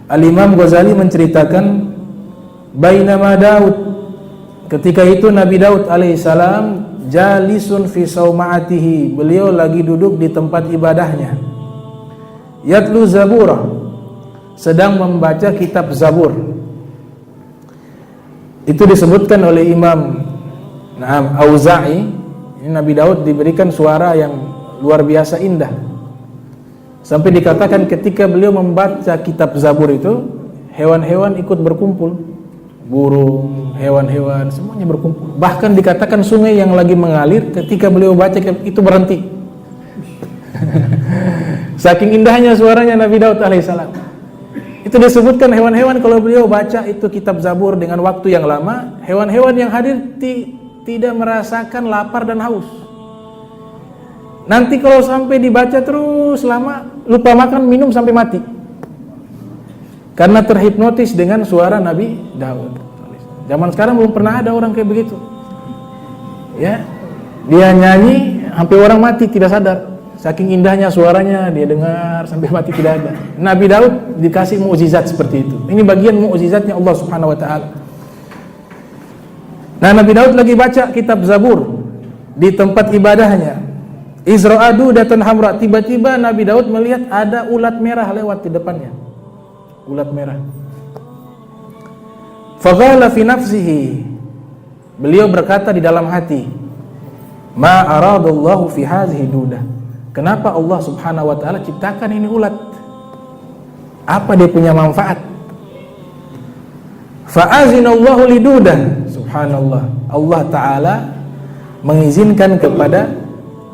Al-Imam Ghazali menceritakan, bainama Daud, ketika itu Nabi Daud alaihissalam jalisun fi sauma'atihi, beliau lagi duduk di tempat ibadahnya, yatlu Zabura, sedang membaca kitab Zabur. Itu disebutkan oleh Imam Auza'i. Ini Nabi Daud diberikan suara yang luar biasa indah, sampai dikatakan ketika beliau membaca kitab Zabur itu, hewan-hewan ikut berkumpul, burung, hewan-hewan semuanya berkumpul. Bahkan dikatakan sungai yang lagi mengalir ketika beliau baca itu berhenti. Saking indahnya suaranya Nabi Daud alaihissalam. Itu disebutkan hewan-hewan kalau beliau baca itu kitab Zabur dengan waktu yang lama, hewan-hewan yang hadir tidak merasakan lapar dan haus. Nanti kalau sampai dibaca terus lama, lupa makan minum sampai mati, karena terhipnotis dengan suara Nabi Daud. Zaman sekarang belum pernah ada orang kayak begitu, ya. Dia nyanyi sampai orang mati tidak sadar, saking indahnya suaranya, dia dengar sampai mati tidak ada. Nabi Daud dikasih mukjizat seperti itu. Ini bagian mukjizatnya Allah Subhanahu wa taala. Nah, Nabi Daud lagi baca kitab Zabur di tempat ibadahnya. Izra'adu datan hamra, tiba-tiba Nabi Daud melihat ada ulat merah lewat di depannya. Ulat merah. Faqala fi nafsihi, beliau berkata di dalam hati, ma aradallahu fi hadhihi dudah, kenapa Allah Subhanahu wa taala ciptakan ini ulat? Apa dia punya manfaat? Fa'azinallahu lidudah, subhanallah, Allah taala mengizinkan kepada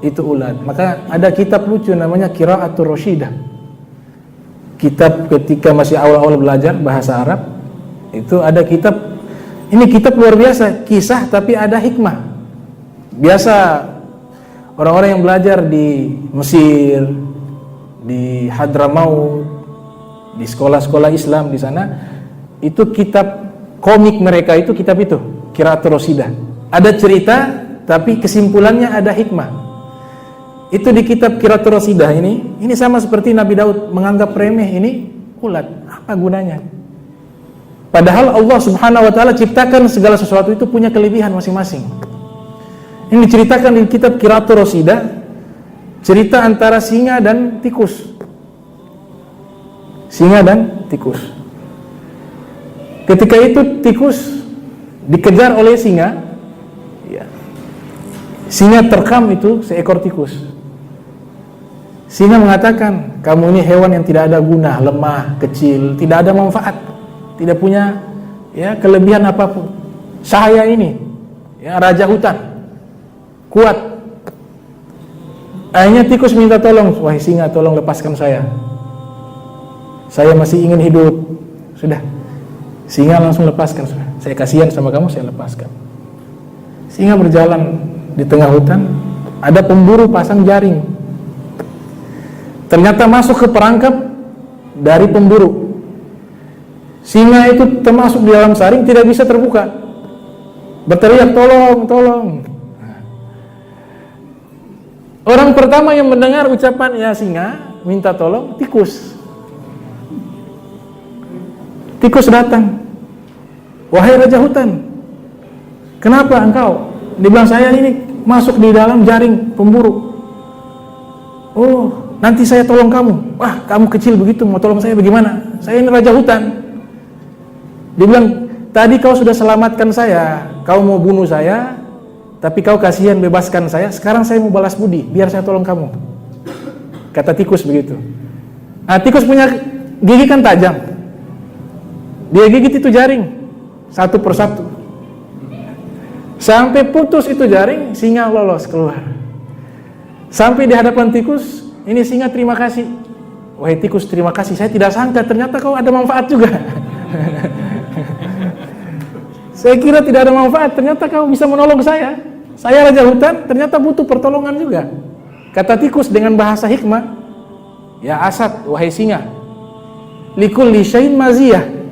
itu ulat. Maka ada kitab lucu namanya Qira'atul Rasyidah. Kitab ketika masih awal-awal belajar bahasa Arab, itu ada kitab. Ini kitab luar biasa, kisah tapi ada hikmah. Biasa orang-orang yang belajar di Mesir, di Hadramaut, di sekolah-sekolah Islam di sana, itu kitab komik mereka itu kitab itu, Qira'atul Rasyidah. Ada cerita tapi kesimpulannya ada hikmah. Itu di kitab Qira'atul Rasyidah ini sama seperti Nabi Daud menganggap remeh ini ulat, apa gunanya? Padahal Allah Subhanahu wa taala ciptakan segala sesuatu itu punya kelebihan masing-masing. Ini diceritakan di kitab Qira'atul Rasyidah, cerita antara singa dan tikus. Singa dan tikus. Ketika itu tikus dikejar oleh singa, ya. Singa terkam itu seekor tikus. Singa mengatakan, kamu ini hewan yang tidak ada guna, lemah, kecil, tidak ada manfaat, tidak punya ya kelebihan apapun. Saya ini ya raja hutan, kuat. Akhirnya tikus minta tolong, wahai singa, tolong lepaskan saya masih ingin hidup. Sudah, singa langsung lepaskan. Saya kasihan sama kamu, saya lepaskan. Singa berjalan di tengah hutan, ada pemburu pasang jaring. Ternyata masuk ke perangkap dari pemburu. Singa itu termasuk di dalam saring, tidak bisa terbuka. Berteriak, tolong, tolong. Orang pertama yang mendengar ucapan ya singa minta tolong, tikus. Tikus datang. Wahai raja hutan, kenapa engkau? Dia bilang, saya ini masuk di dalam jaring pemburu. Oh, nanti saya tolong kamu. Wah, kamu kecil begitu, mau tolong saya bagaimana? Saya ini raja hutan. Dia bilang, tadi kau sudah selamatkan saya, kau mau bunuh saya, tapi kau kasihan bebaskan saya. Sekarang saya mau balas budi, biar saya tolong kamu. Kata tikus begitu. Nah, tikus punya gigi kan tajam. Dia gigit itu jaring satu persatu. Sampai putus itu jaring, singa lolos keluar. Sampai di hadapan tikus, ini singa terima kasih. Wahai tikus, terima kasih. Saya tidak sangka ternyata kau ada manfaat juga. Saya kira tidak ada manfaat, ternyata kau bisa menolong saya. Saya raja hutan, ternyata butuh pertolongan juga. Kata tikus dengan bahasa hikmah, ya Asad, wahai singa, likulli syai'in maziyah,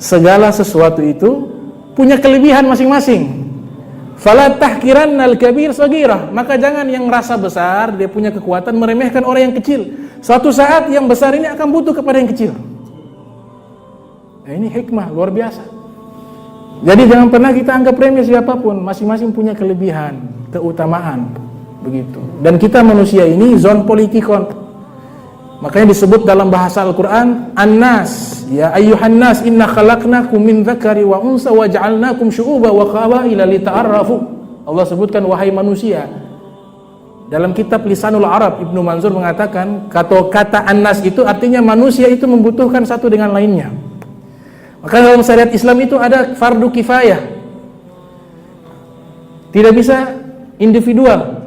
segala sesuatu itu punya kelebihan masing-masing. Fala tahkirannal kabir saghirah, maka jangan yang rasa besar dia punya kekuatan meremehkan orang yang kecil. Suatu saat yang besar ini akan butuh kepada yang kecil. Nah, ini hikmah luar biasa. Jadi jangan pernah kita anggap remeh siapapun, masing-masing punya kelebihan, keutamaan, begitu. Dan kita manusia ini zon politikon. Makanya disebut dalam bahasa Al-Quran An-Nas, ya ayyuhan nas inna khalaqnakum min dzakari wa unsa wa ja'alnakum syu'uba wa qabaila lita'arafu. Allah sebutkan wahai manusia. Dalam kitab Lisanul Arab Ibnu Manzur mengatakan kata An-Nas itu artinya manusia itu membutuhkan satu dengan lainnya. Maka dalam syariat Islam itu ada fardu kifayah. Tidak bisa individual.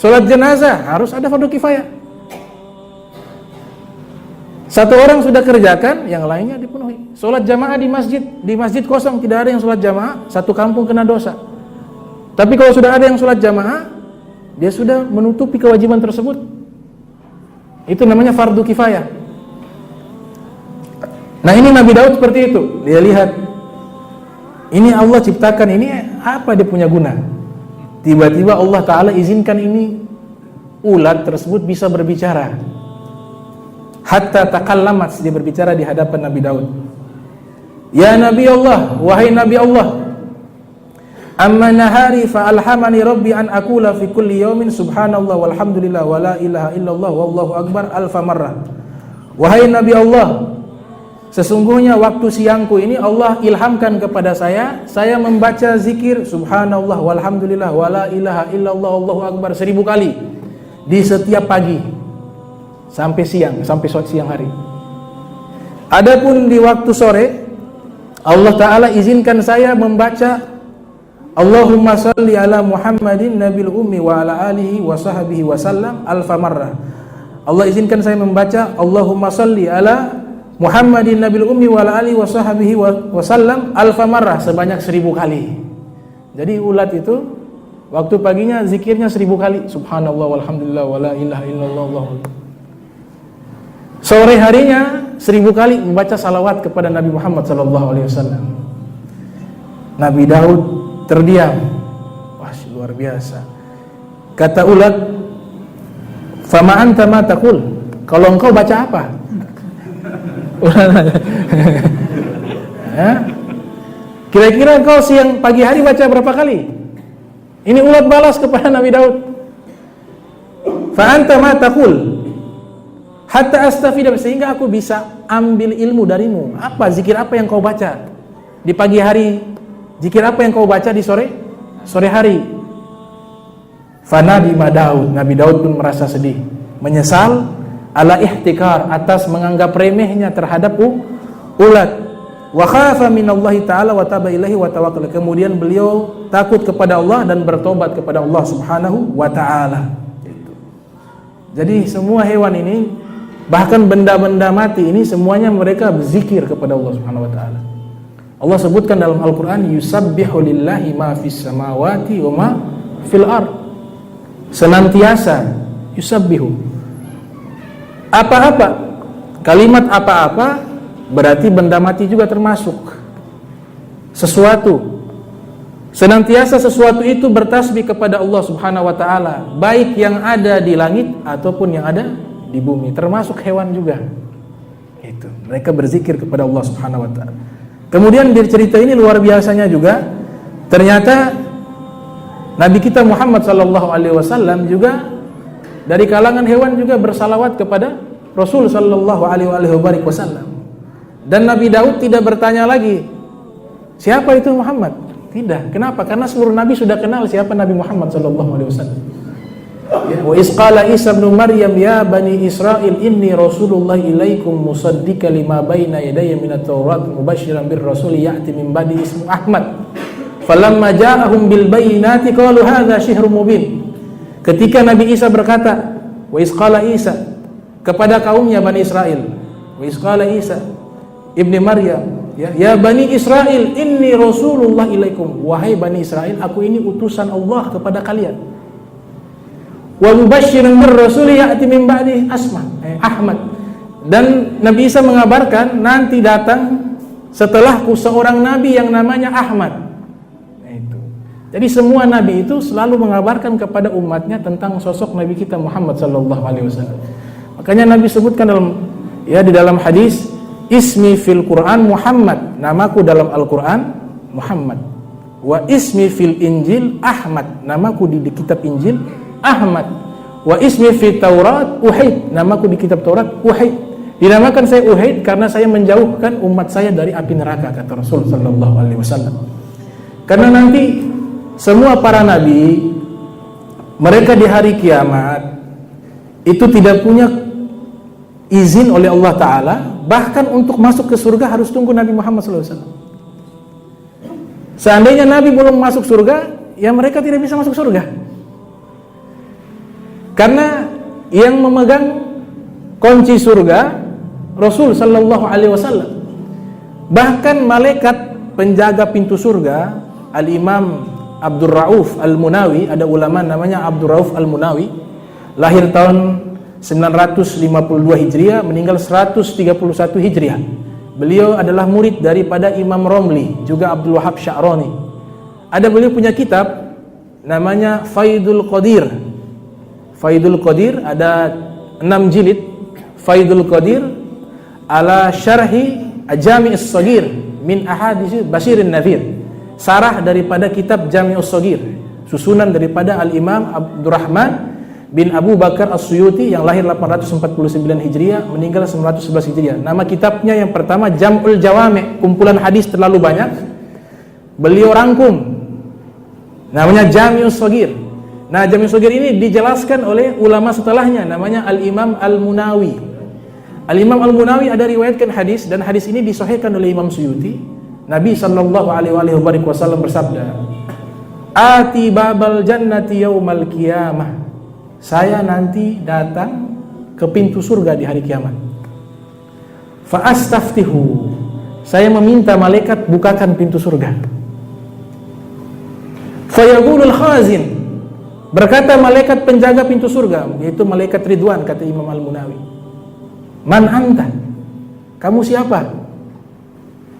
Salat jenazah harus ada fardu kifayah. Satu orang sudah kerjakan, yang lainnya dipenuhi. Sholat jamaah di masjid kosong, tidak ada yang sholat jamaah, satu kampung kena dosa. Tapi kalau sudah ada yang sholat jamaah, dia sudah menutupi kewajiban tersebut. Itu namanya fardu kifayah. Nah ini Nabi Daud seperti itu. Dia lihat, ini Allah ciptakan, ini apa dia punya guna? Tiba-tiba Allah Ta'ala izinkan ini ulat tersebut bisa berbicara. Hatta takallamat, dia berbicara di hadapan Nabi Daud. Ya Nabi Allah, wahai Nabi Allah, amma nahari fa alhamani rabbi an aqula fi kulli yawmin subhanallah walhamdulillah wa la ilaha illallah wallahu akbar alfa marrah. Wahai Nabi Allah, sesungguhnya waktu siangku ini Allah ilhamkan kepada saya membaca zikir subhanallah walhamdulillah wa la ilaha illallah wallahu akbar 1000 kali di setiap pagi sampai siang, sampai siang hari. Adapun di waktu sore, Allah Ta'ala izinkan saya membaca Allahumma salli ala Muhammadin nabil ummi wa ala alihi wa sahbihi wa sallam alfa marrah. Allah izinkan saya membaca Allahumma salli ala Muhammadin nabil ummi wa ala alihi wa sahbihi wa sallam alfa marrah sebanyak 1000 kali. Jadi ulat itu waktu paginya zikirnya 1000 kali subhanallah walhamdulillah wa la ilaha illallah wallahu. Sore harinya 1000 kali membaca salawat kepada Nabi Muhammad SAW. Nabi Daud terdiam. Wah, luar biasa. Kata ulat, "Fama anta ma taqul?" Kalau engkau baca apa? Kira-kira engkau siang pagi hari baca berapa kali? Ini ulat balas kepada Nabi Daud. Fa anta ma taqul? Hatta astafida, sehingga aku bisa ambil ilmu darimu. Apa zikir apa yang kau baca di pagi hari? Zikir apa yang kau baca di sore hari? Fanadima Daud, Nabi Daud pun merasa sedih, menyesal ala ihtikar, atas menganggap remehnya terhadap ulat. Wa khafa minallahi ta'ala wa taba ilaihi wa tawakkal. Kemudian beliau takut kepada Allah dan bertobat kepada Allah Subhanahu wa ta'ala. Jadi semua hewan ini, bahkan benda-benda mati ini semuanya mereka berzikir kepada Allah Subhanahu wa taala. Allah sebutkan dalam Al-Qur'an yusabbihu lillahi ma fis samawati wa ma fil ard. Senantiasa yusabbihu. Apa-apa, kalimat apa-apa berarti benda mati juga termasuk. Sesuatu, senantiasa sesuatu itu bertasbih kepada Allah Subhanahu wa taala, baik yang ada di langit ataupun yang ada di bumi, termasuk hewan juga. Itu, mereka berzikir kepada Allah Subhanahu wa taala. Kemudian di cerita ini luar biasanya juga, ternyata Nabi kita Muhammad sallallahu alaihi wasallam juga dari kalangan hewan juga bersalawat kepada Rasul sallallahu alaihi wasallam. Dan Nabi Daud tidak bertanya lagi, siapa itu Muhammad? Tidak. Kenapa? Karena seluruh nabi sudah kenal siapa Nabi Muhammad sallallahu alaihi wasallam. Wa isqala Isa ibn Maryam ya bani Israil inni rasulullah ilaikum musaddiqan lima baina yadayya minat taurat mubasysyiran bir rasul ya'ti min ba'di ismu Ahmad. Falamma ja'ahum bil bayyinati qalu hadza syihrun mubin. Ketika Nabi Isa berkata, wa isqala Isa kepada kaumnya Bani Israel, wa isqala Isa ibni Maryam ya bani Israil inni rasulullah ilaikum, wahai Bani Israel, aku ini utusan Allah kepada kalian. Wa mubasysyiran bir rasul ya'ti min ba'di Ahmad. Dan Nabi Isa mengabarkan nanti datang setelahku seorang nabi yang namanya Ahmad. Nah, itu. Jadi semua nabi itu selalu mengabarkan kepada umatnya tentang sosok nabi kita Muhammad sallallahu alaihi wasallam. Makanya Nabi sebutkan di dalam hadis, ismi fil Quran Muhammad, namaku dalam Al-Quran Muhammad. Wa ismi fil Injil Ahmad, namaku di kitab Injil Ahmad. Wa ismi fil Taurat Uhaid, namaku di kitab Taurat Uhaid. Dinamakan saya Uhaid karena saya menjauhkan umat saya dari api neraka, kata Rasul sallallahu alaihi wasallam. Karena nanti semua para nabi, mereka di hari kiamat itu tidak punya izin oleh Allah Ta'ala, bahkan untuk masuk ke surga harus tunggu Nabi Muhammad SAW. Seandainya Nabi belum masuk surga, ya mereka tidak bisa masuk surga. Karena yang memegang kunci surga Rasul Sallallahu Alaihi Wasallam. Bahkan malaikat penjaga pintu surga, Al-Imam Abdul Rauf Al-Munawi, ada ulama namanya Abdul Rauf Al-Munawi, lahir tahun 952 Hijriah, meninggal 131 Hijriah. Beliau adalah murid daripada Imam Romli, juga Abdul Wahab Sya'rani. Ada beliau punya kitab namanya Faidul Qadir. Faidul Qadir ada 6 jilid. Faidul Qadir ala syarhi Jami'us Shaghir min ahadits Basyirin Nadhir. Sarah daripada kitab Jami'us Shaghir, susunan daripada Al-Imam Abdurrahman bin Abu Bakar As-Suyuti yang lahir 849 Hijriah, meninggal 911 Hijriah. Nama kitabnya yang pertama Jam'ul Jawami', kumpulan hadis terlalu banyak, beliau rangkum, namanya Jami'us Shaghir. Nah, Jami'us Shaghir ini dijelaskan oleh ulama setelahnya, namanya Al-Imam Al-Munawi. Al-Imam Al-Munawi ada riwayatkan hadis, dan hadis ini disahihkan oleh Imam Suyuti. Nabi sallallahu alaihi wasallam bersabda, "Ati babal jannati yaumal qiyamah." Saya nanti datang ke pintu surga di hari kiamat. Fa astaftihu. Saya meminta malaikat bukakan pintu surga. Fa yaqulul khazin. Berkata malaikat penjaga pintu surga, yaitu malaikat Ridwan, kata Imam Al-Munawi. Man anta? Kamu siapa?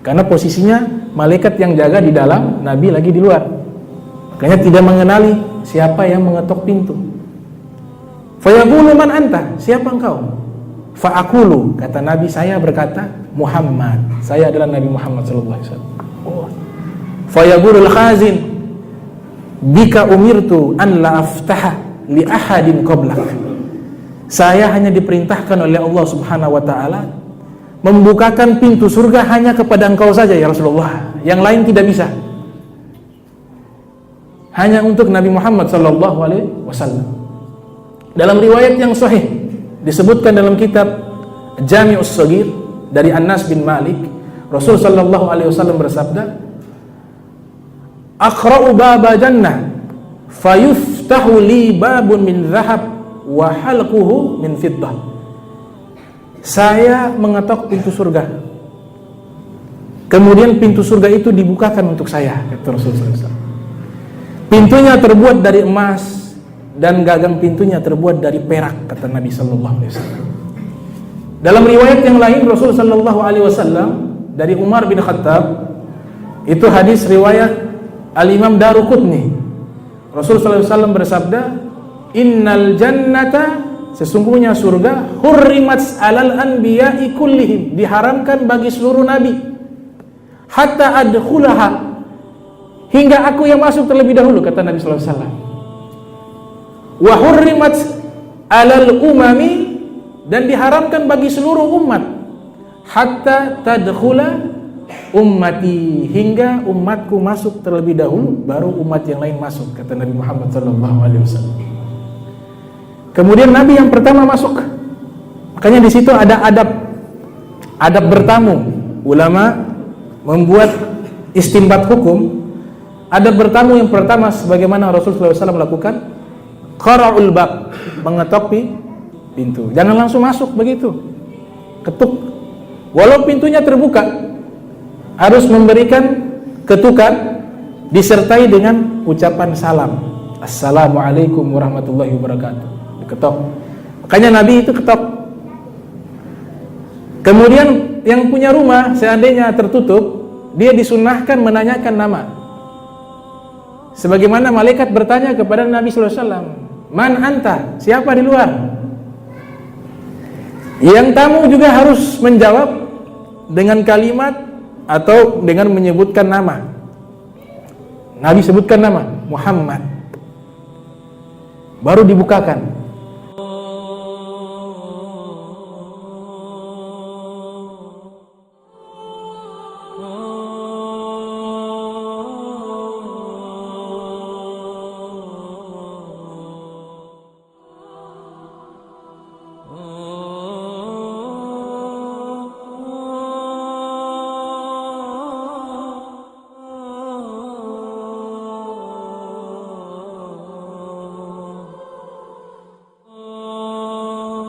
Karena posisinya malaikat yang jaga di dalam, Nabi lagi di luar. Makanya tidak mengenali siapa yang mengetok pintu. Fa yaqulu man anta? Siapa engkau? Fa aqulu, kata Nabi, saya berkata Muhammad. Saya adalah Nabi Muhammad sallallahu alaihi wasallam. Fa yaqulul khazin, bika umirtu an la aftaha li ahadin qablak. Saya hanya diperintahkan oleh Allah Subhanahu wa taala membukakan pintu surga hanya kepada engkau saja ya Rasulullah, yang lain tidak bisa. Hanya untuk Nabi Muhammad sallallahu alaihi wasallam. Dalam riwayat yang sahih disebutkan dalam kitab Jami'us Shaghir dari Anas bin Malik, Rasul sallallahu alaihi wasallam bersabda, "Aqra'u baba jannah fayuftahu li babun min dhahab wa halquhu min fiddah." Saya mengetok pintu surga, kemudian pintu surga itu dibukakan untuk saya, kata Rasulullah SAW. Pintunya terbuat dari emas dan gagang pintunya terbuat dari perak, kata Nabi Sallallahu Alaihi Wasallam. Dalam riwayat yang lain, Rasul Sallallahu Alaihi Wasallam dari Umar bin Khattab, itu hadis riwayat Al-Imam Daruqutni. Rasul Sallallahu Alaihi Wasallam bersabda, "Innal jannata, sesungguhnya surga, hurrimat alal anbiya'i kullihim, diharamkan bagi seluruh nabi, hatta adkhulaha, hingga aku yang masuk terlebih dahulu, kata Nabi sallallahu alaihi wasallam. Wa hurrimat alal umami, dan diharamkan bagi seluruh umat, hatta tadkhula ummati, hingga umatku masuk terlebih dahulu baru umat yang lain masuk, kata Nabi Muhammad sallallahu alaihi wasallam. Kemudian Nabi yang pertama masuk. Makanya di situ ada adab bertamu. Ulama membuat istinbat hukum. Adab bertamu yang pertama sebagaimana Rasulullah SAW lakukan, qara'ul bab, mengetok pintu. Jangan langsung masuk begitu. Ketuk. Walau pintunya terbuka, harus memberikan ketukan disertai dengan ucapan salam. Assalamualaikum warahmatullahi wabarakatuh. Ketok. Makanya Nabi itu ketok. Kemudian yang punya rumah seandainya tertutup, dia disunahkan menanyakan nama. Sebagaimana malaikat bertanya kepada Nabi sallallahu alaihi wasallam, "Man anta?" Siapa di luar? Yang tamu juga harus menjawab dengan kalimat atau dengan menyebutkan nama. Nabi sebutkan nama, Muhammad. Baru dibukakan.